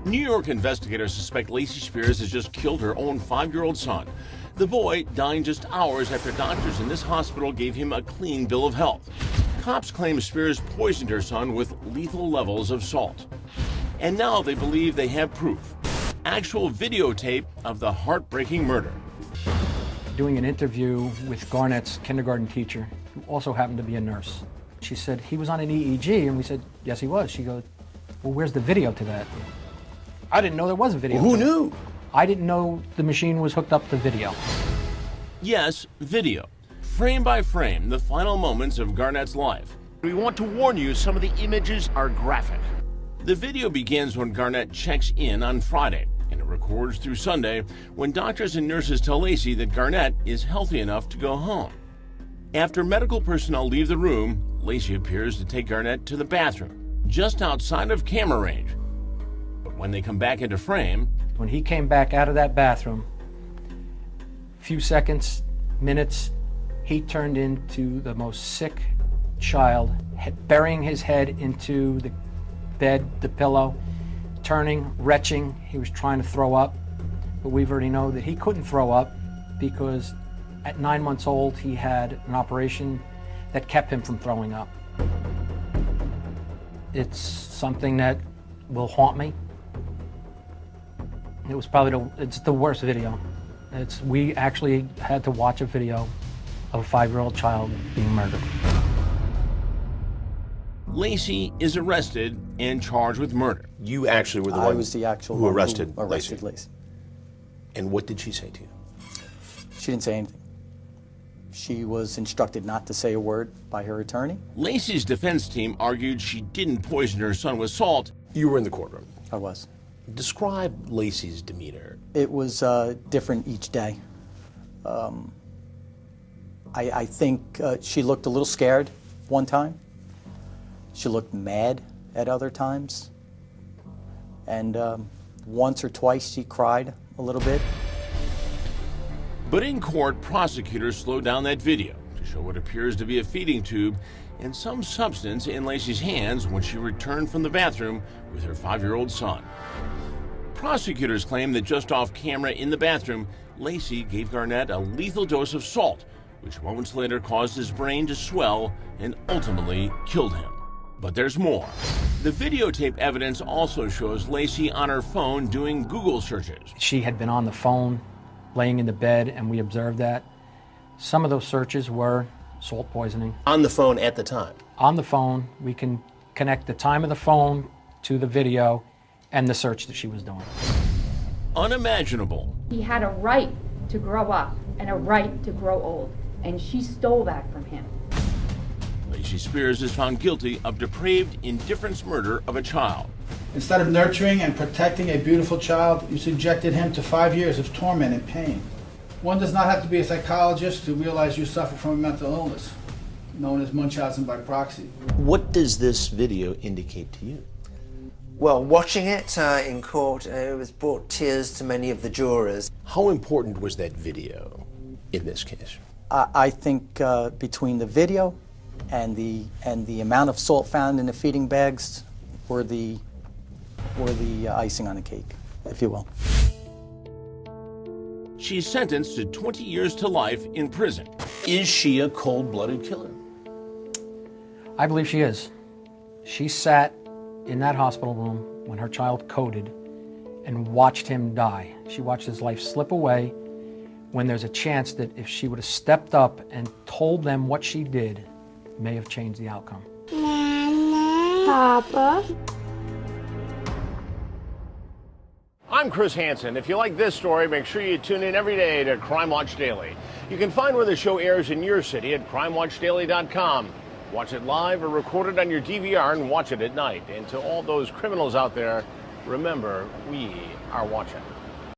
New York investigators suspect Lacey Spears has just killed her own 5-year-old son. The boy dying just hours after doctors in this hospital gave him a clean bill of health. Cops claim Spears poisoned her son with lethal levels of salt. And now they believe they have proof. Actual videotape of the heartbreaking murder. Doing an interview with Garnett's kindergarten teacher, who also happened to be a nurse. She said, he was on an EEG, and we said, yes, he was. She goes, well, where's the video to that? I didn't know there was a video. Well, who knew? I didn't know the machine was hooked up to video. Yes, video. Frame by frame, the final moments of Garnett's life. We want to warn you, some of the images are graphic. The video begins when Garnett checks in on Friday, and it records through Sunday when doctors and nurses tell Lacey that Garnett is healthy enough to go home. After medical personnel leave the room, Lacey appears to take Garnett to the bathroom, just outside of camera range. But when they come back into frame... When he came back out of that bathroom, few seconds, minutes, he turned into the most sick child, burying his head into the bed, the pillow, turning, retching. He was trying to throw up, but we've already know that he couldn't throw up because at 9 months old, he had an operation that kept him from throwing up. It's something that will haunt me. It was probably it's the worst video. We actually had to watch a video of a 5-year-old child being murdered. Lacey is arrested and charged with murder. You actually were the one I was the actual who arrested Lacey. And what did she say to you? She didn't say anything. She was instructed not to say a word by her attorney. Lacey's defense team argued she didn't poison her son with salt. You were in the courtroom. I was. Describe Lacey's demeanor. It was different each day. I think she looked a little scared one time. She looked mad at other times. And once or twice she cried a little bit. But in court, prosecutors slowed down that video to show what appears to be a feeding tube and some substance in Lacey's hands when she returned from the bathroom with her 5-year-old son. Prosecutors claim that just off camera in the bathroom, Lacey gave Garnett a lethal dose of salt, which moments later caused his brain to swell and ultimately killed him. But there's more. The videotape evidence also shows Lacey on her phone doing Google searches. She had been on the phone, laying in the bed, and we observed that. Some of those searches were salt poisoning. On the phone at the time? On the phone, we can connect the time of the phone to the video and the search that she was doing. Unimaginable. He had a right to grow up and a right to grow old, and she stole that from him. Lacey Spears is found guilty of depraved indifference murder of a child. Instead of nurturing and protecting a beautiful child, you subjected him to 5 years of torment and pain. One does not have to be a psychologist to realize you suffer from a mental illness, known as Munchausen by proxy. What does this video indicate to you? Well, watching it in court, it was brought tears to many of the jurors. How important was that video in this case? I think between the video and the amount of salt found in the feeding bags were the icing on the cake, if you will. She's sentenced to 20 years to life in prison. Is she a cold-blooded killer? I believe she is. She sat in that hospital room when her child coded and watched him die. She watched his life slip away when there's a chance that if she would have stepped up and told them what she did, it may have changed the outcome. Mama. Papa. I'm Chris Hansen. If you like this story, make sure you tune in every day to Crime Watch Daily. You can find where the show airs in your city at crimewatchdaily.com. Watch it live or record it on your DVR and watch it at night. And to all those criminals out there, remember, we are watching.